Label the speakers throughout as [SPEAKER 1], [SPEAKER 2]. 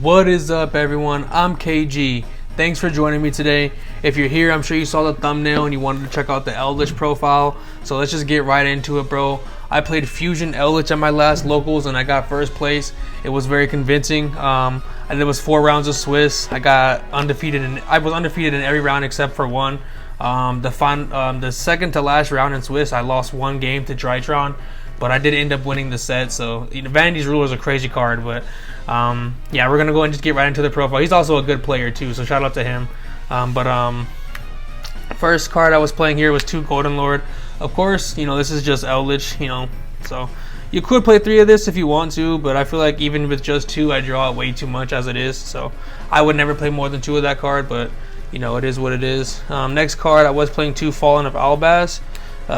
[SPEAKER 1] What is up, everyone? I'm KG. Thanks for joining me today. If you're here, I'm sure you saw the thumbnail and you wanted to check out the Eldlich profile. So let's just get right into it, bro. I played Fusion Eldlich at my last locals and I got first place. It was very convincing. And it was 4 rounds of Swiss. I got undefeated, and I was undefeated in every round except for one. The second to last round in Swiss, I lost 1 game to Drytron, but I did end up winning the set. So Vanity's Ruler is a crazy card, but yeah, we're gonna go and just get right into the profile. He's also a good player too, so shout out to him. First card I was playing here was 2 Golden Lord. Of course, you know, this is just Eldlich, you know, so you could play 3 of this if you want to, but I feel like even with just 2, I draw it way too much as it is. So I would never play more than 2 of that card, but you know, it is what it is. Next card, I was playing 2 Fallen of Albaz.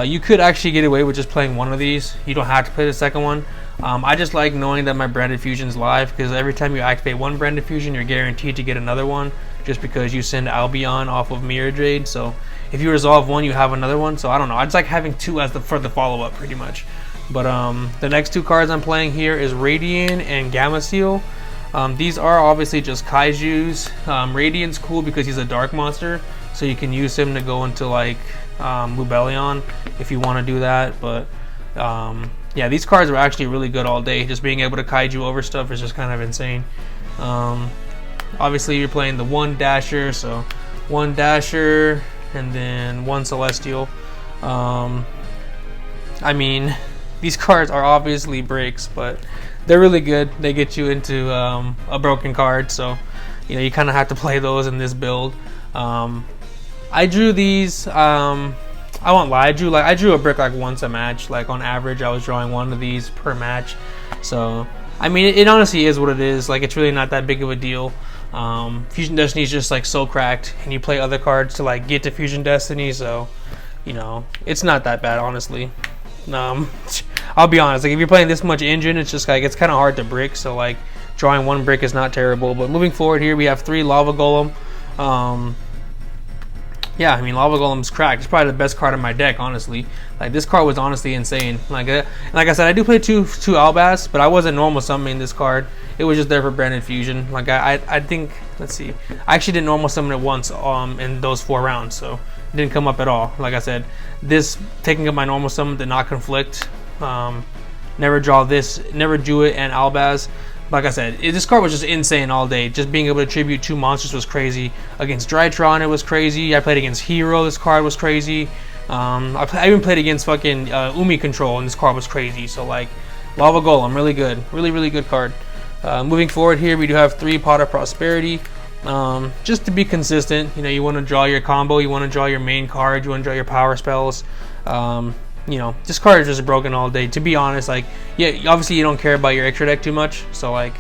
[SPEAKER 1] You could actually get away with just playing 1 of these. You don't have to play the second one. I just like knowing that my branded fusion's live, because every time you activate 1 branded fusion, you're guaranteed to get another one, just because you send Albion off of Mirror Jade. So if you resolve 1, you have another one. So I don't know. I just like having 2 as for the follow-up, pretty much. But the next 2 cards I'm playing here is Radiant and Gamma Seal. These are obviously just Kaijus. Radiant's cool because he's a dark monster, so you can use him to go into like Lubellion if you want to do that. But yeah, these cards are actually really good all day. Just being able to Kaiju over stuff is just kind of insane. Obviously you're playing the 1 Dasher, so 1 Dasher and then 1 Celestial. I mean, these cards are obviously breaks, but they're really good. They get you into a broken card, so you know, you kind of have to play those in this build. I drew these, I won't lie, I drew a brick like once a match. Like on average, I was drawing 1 of these per match. So I mean, it honestly is what it is. Like, it's really not that big of a deal. Fusion Destiny is just like so cracked, and you play other cards to like get to Fusion Destiny, so you know, it's not that bad, honestly. I'll be honest, like if you're playing this much engine, it's just like, it's kind of hard to brick, so like drawing 1 brick is not terrible. But moving forward here, we have 3 Lava Golem. Yeah, I mean, Lava Golem's cracked. It's probably the best card in my deck, honestly. Like, this card was honestly insane. Like I said, I do play 2 Albaz, but I wasn't normal summoning this card. It was just there for branded fusion. Like, I think, let's see, I actually did normal summon it once in those 4 rounds, so it didn't come up at all. Like I said, this taking up my normal summon did not conflict. Never draw this, never drew it, and Albaz. Like I said, this card was just insane all day. Just being able to tribute 2 monsters was crazy. Against Drytron, it was crazy. I played against Hero, this card was crazy. I even played against fucking Umi Control, and this card was crazy. So like, Lava Golem, really good. Really good card. Moving forward here, we do have 3 Pot of Prosperity. Just to be consistent, you know, you want to draw your combo, you want to draw your main card, you want to draw your power spells. You know, this card is just broken all day. To be honest, like, yeah, obviously you don't care about your extra deck too much, so like,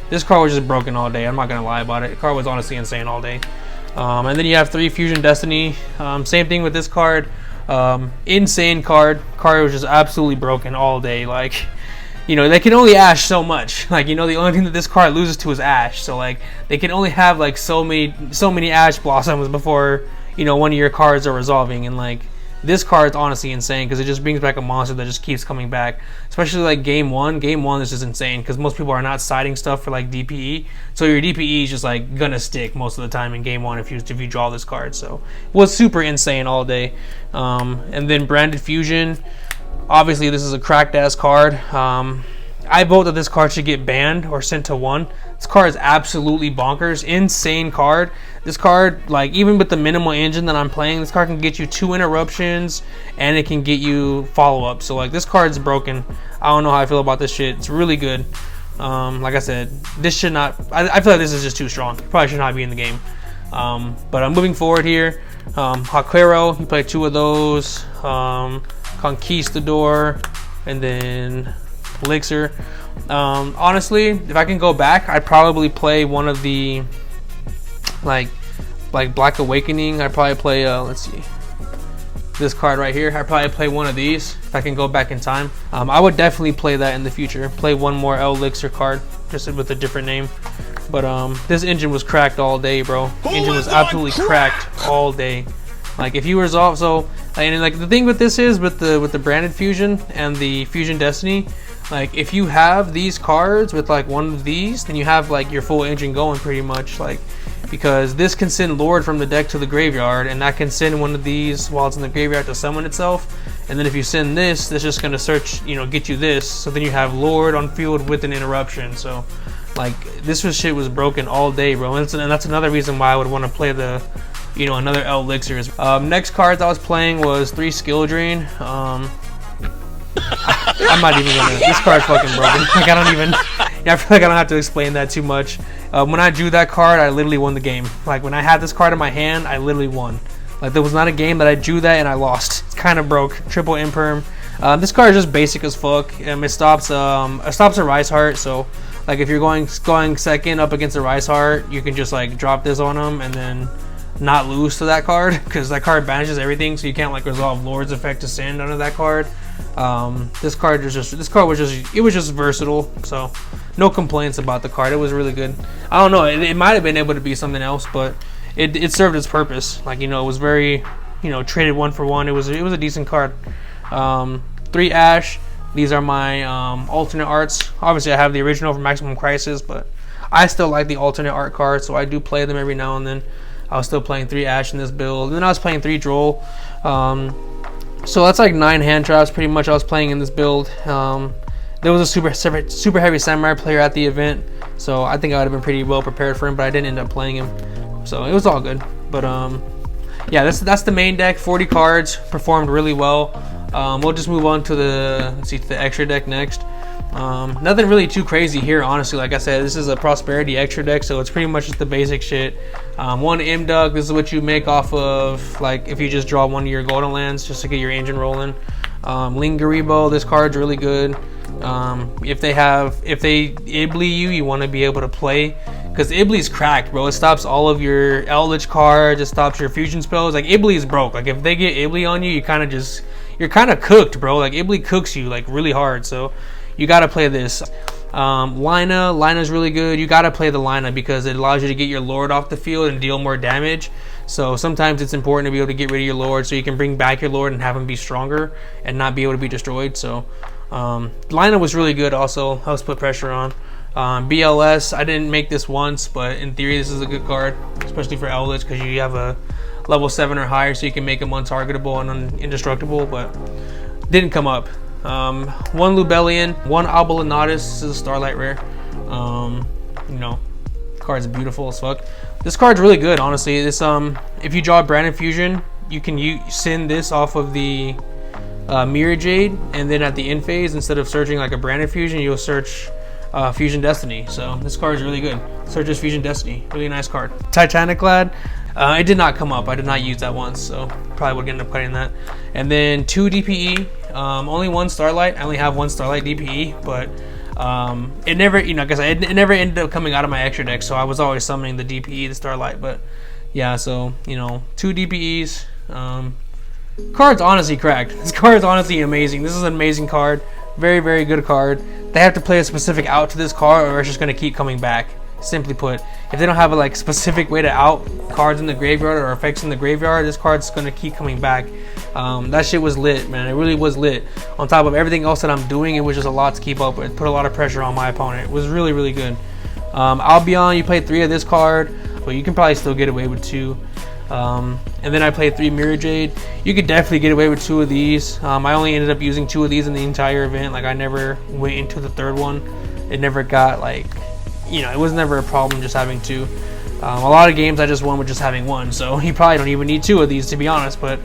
[SPEAKER 1] this card was just broken all day. I'm not gonna lie about it. The card was honestly insane all day. And then you have 3 Fusion Destiny. Same thing with this card. Insane card. Card was just absolutely broken all day. Like, you know, they can only ash so much. Like, you know, the only thing that this card loses to is ash. So like, they can only have like so many ash blossoms before, you know, one of your cards are resolving. And like, this card is honestly insane because it just brings back a monster that just keeps coming back. Especially like game 1. Game 1 is just insane because most people are not siding stuff for like DPE. So your DPE is just like gonna stick most of the time in game 1 if you draw this card. So it was super insane all day. And then Branded Fusion. Obviously this is a cracked ass card. I vote that this card should get banned or sent to 1. This card is absolutely bonkers. Insane card. This card, like, even with the minimal engine that I'm playing, this card can get you 2 interruptions and it can get you follow-up. So like, this card's broken. I don't know how I feel about this shit. It's really good. Like I said, this should not, I feel like this is just too strong. It probably should not be in the game. But I'm moving forward here. Haquero, you play 2 of those. Conquistador, and then Elixir. Honestly, if I can go back, I'd probably play one of the like Black Awakening. I'd probably play let's see, this card right here. I'd probably play one of these if I can go back in time. I would definitely play that in the future. Play one more Elixir card, just with a different name. But this engine was cracked all day, bro. Engine was absolutely cracked all day. Like, if you resolve, so, and like the thing with this is with the branded fusion and the Fusion Destiny, Like if you have these cards with like one of these, then you have like your full engine going pretty much. Like, because this can send Lord from the deck to the graveyard, and that can send one of these while it's in the graveyard to summon itself. And then if you send this, that's just gonna search, you know, get you this. So then you have Lord on field with an interruption. So like this shit was broken all day, bro. And that's another reason why I would want to play the, you know, another Elixirs. Next cards I was playing was 3 skill drain. I'm not even gonna. This card's fucking broken. Like I don't even. Yeah, I feel like I don't have to explain that too much. When I drew that card, I literally won the game. Like when I had this card in my hand, I literally won. Like there was not a game that I drew that and I lost. It's kind of broke. Triple imperm. This card is just basic as fuck. It stops a Rise Heart. So like if you're going second up against a Rise Heart, you can just like drop this on them and then not lose to that card, because that card banishes everything. So you can't like resolve Lord's effect to send under that card. This card was just versatile, so no complaints about the card. It was really good. I don't know, it might have been able to be something else, but it served its purpose. Like, you know, it was very, you know, traded 1 for 1. It was a decent card. 3 Ash. These are my alternate arts. Obviously I have the original for Maximum Crisis, but I still like the alternate art cards, so I do play them every now and then. I was still playing 3 Ash in this build, and then I was playing 3 Droll. So that's like 9 hand traps pretty much I was playing in this build. There was a super heavy samurai player at the event, so I think I would have been pretty well prepared for him, but I didn't end up playing him, so it was all good. But yeah, that's the main deck. 40 cards, performed really well. We'll just move on to the extra deck next. Nothing really too crazy here, honestly. Like I said, this is a prosperity extra deck, so it's pretty much just the basic shit. 1 Imdug, this is what you make off of, like, if you just draw one of your golden lands just to get your engine rolling. Lingaribo, this card's really good. If they Ibly you want to be able to play, because Ibly's cracked, bro. It stops all of your Eldlich cards, it stops your fusion spells. Like, Ibly's broke. Like, if they get Ibly on you, you're kind of cooked, bro. Like, Ibly cooks you like really hard, so you gotta play this. Lina's really good. You gotta play the Lina because it allows you to get your Lord off the field and deal more damage. So sometimes it's important to be able to get rid of your Lord so you can bring back your Lord and have him be stronger and not be able to be destroyed. So Lina was really good also. Helps put pressure on. BLS, I didn't make this once, but in theory this is a good card, especially for Eldlich, because you have a level 7 or higher, so you can make him untargetable and indestructible, but didn't come up. 1 Lubellion, 1 Albalinatus. This is a Starlight rare. You know, card's beautiful as fuck. This card's really good, honestly. This if you draw Branded Fusion, you can send this off of the Mirror Jade, and then at the end phase, instead of searching like a Branded Fusion, you'll search Fusion Destiny. So this card is really good. Searches Fusion Destiny. Really nice card. Titanic Lad. It did not come up. I did not use that once, so probably would end up cutting that. And then 2 DPE. Only 1 Starlight. I only have 1 Starlight DPE, but it never, you know, like I said, it never ended up coming out of my extra deck, so I was always summoning the DPE, the Starlight. But yeah, so, you know, 2 DPEs. Card's honestly cracked. This card's honestly amazing. This is an amazing card. Very, very good card. They have to play a specific out to this card, or it's just going to keep coming back. Simply put, if they don't have a like specific way to out cards in the graveyard or effects in the graveyard, this card's going to keep coming back. That shit was lit, man. It really was lit. On top of everything else that I'm doing, it was just a lot to keep up with. It put a lot of pressure on my opponent. It was really, really good. Albion, you played 3 of this card, but you can probably still get away with 2. And then I played 3 Mirror Jade. You could definitely get away with 2 of these. I only ended up using 2 of these in the entire event. Like, I never went into the 3rd one. It never got, like, you know, it was never a problem just having 2. A lot of games I just won with just having 1, so you probably don't even need 2 of these, to be honest. But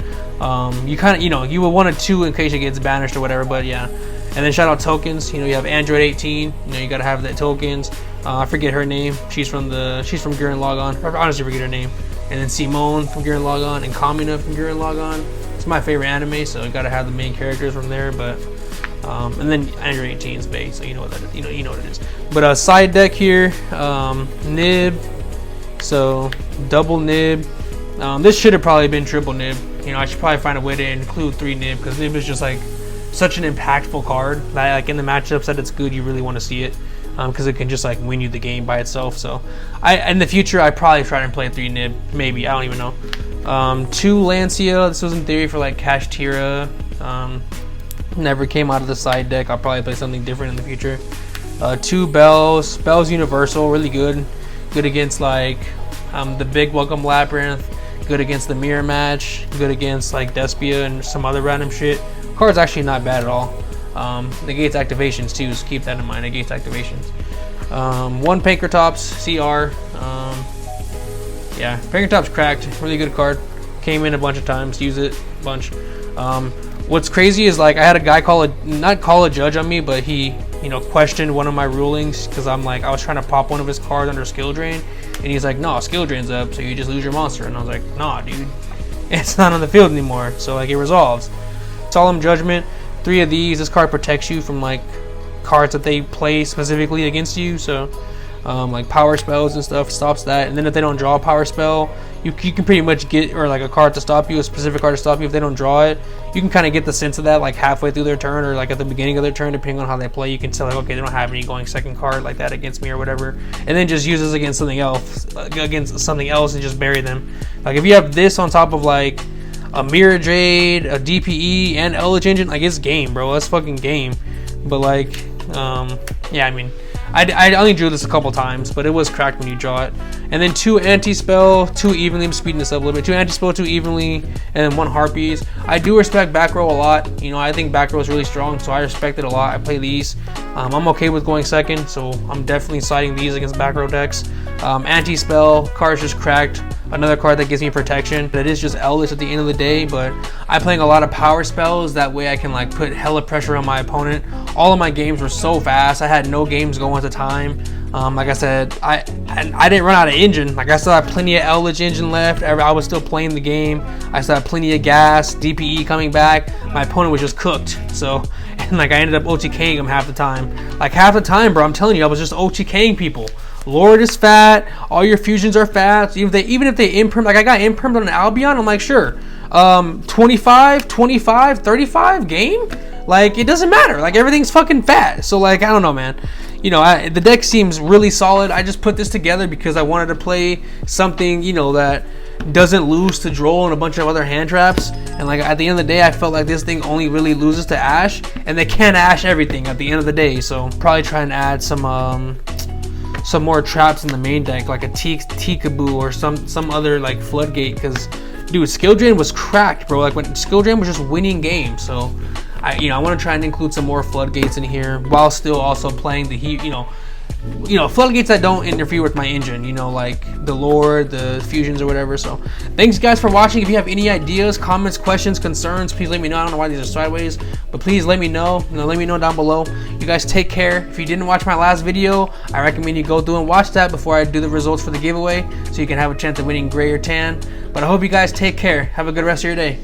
[SPEAKER 1] you kind of, you know, you will want a 2 in case it gets banished or whatever. But yeah, and then shout out tokens. You know, you have Android 18. You know, you gotta have the tokens. I forget her name. She's from Gurren Lagann. I honestly forget her name. And then Simone from Gurren Lagann and Kamina from Gurren Lagann. It's my favorite anime, so you gotta have the main characters from there. But and then Android 18 is base, so you know what that is. You know what it is. But side deck here, Nib. So double Nib. This should have probably been triple Nib. You know, I should probably find a way to include 3 Nib, because Nib is just like such an impactful card that, like, in the matchups that it's good, you really want to see it, because it can just like win you the game by itself. So in the future I probably try and play 3 Nib, maybe, I don't even know. 2 Lancia. This was in theory for like Kashtira. Never came out of the side deck. I'll probably play something different in the future. 2 Bells. Bells Universal, really good. Good against like the big Welcome Labyrinth. Good against the Mirror Match. Good against like Despia and some other random shit. Card's actually not bad at all. Negates activations too, so keep that in mind. Negates activations. 1 Pankratops CR. Yeah, Pankratops cracked. Really good card. Came in a bunch of times. Use it a bunch. What's crazy is like I had a guy not call a judge on me, but he questioned one of my rulings because I was trying to pop one of his cards under skill drain, and he's like, no, skill drain's up, so you just lose your monster. And I was like, nah, dude, it's not on the field anymore, so like it resolves. Solemn Judgment. 3 of these. This card protects you from like cards that they play specifically against you, so like power spells and stuff, stops that. And then if they don't draw a power spell, you can pretty much get, or like a card to stop you, a specific card to stop you. If they don't draw it, you can kind of get the sense of that like halfway through their turn, or like at the beginning of their turn, depending on how they play. You can tell like, okay, they don't have any going second card like that against me or whatever, and then just use this against something else and just bury them. Like if you have this on top of like a Mirror Jade, a DPE, and Eldlich Engine, like it's game, bro. That's fucking game. But like, yeah, I mean, I only drew this a couple times, but it was cracked when you draw it. And then 2 Anti-Spell, 2 Evenly. I'm speeding this up a little bit. 2 Anti-Spell, 2 Evenly, and then 1 Harpies. I do respect back row a lot. I think back row is really strong, so I respect it a lot. I play these. I'm okay with going second, so I'm definitely siding these against back row decks. Anti-Spell, card's just cracked. Another card that gives me protection. That is just Eldlich at the end of the day, but I'm playing a lot of power spells. That way I can like put hella pressure on my opponent. All of my games were so fast. I had no games going at the time. Like I said, I didn't run out of engine. Like I still had plenty of Eldlich engine left. I was still playing the game. I still had plenty of gas, DPE coming back. My opponent was just cooked. So, and like I ended up OTKing him half the time. Like half the time, bro, I'm telling you, I was just OTKing people. Lord is fat. All your fusions are fat. Even if they imperm, like I got impermed on an Albion, I'm like, sure. 25, 25, 35 game? Like it doesn't matter. Like everything's fucking fat. So like I don't know, man. The deck seems really solid. I just put this together because I wanted to play something, that doesn't lose to Droll and a bunch of other hand traps. And like at the end of the day, I felt like this thing only really loses to Ash, and they can't Ash everything at the end of the day. So probably try and add some more traps in the main deck, like a Tikaboo or some other like Floodgate, because dude, skill drain was cracked, bro. Like when skill drain was just winning games. So I want to try and include some more Floodgates in here while still also playing the heat, Floodgates that don't interfere with my engine, like the Lord, the fusions or whatever. So thanks guys for watching. If you have any ideas, comments, questions, concerns, please let me know. I don't know why these are sideways, but please let me know. Let me know down below. You guys take care. If you didn't watch my last video, I recommend you go through and watch that before I do the results for the giveaway, so you can have a chance of winning gray or tan. But I hope you guys take care. Have a good rest of your day.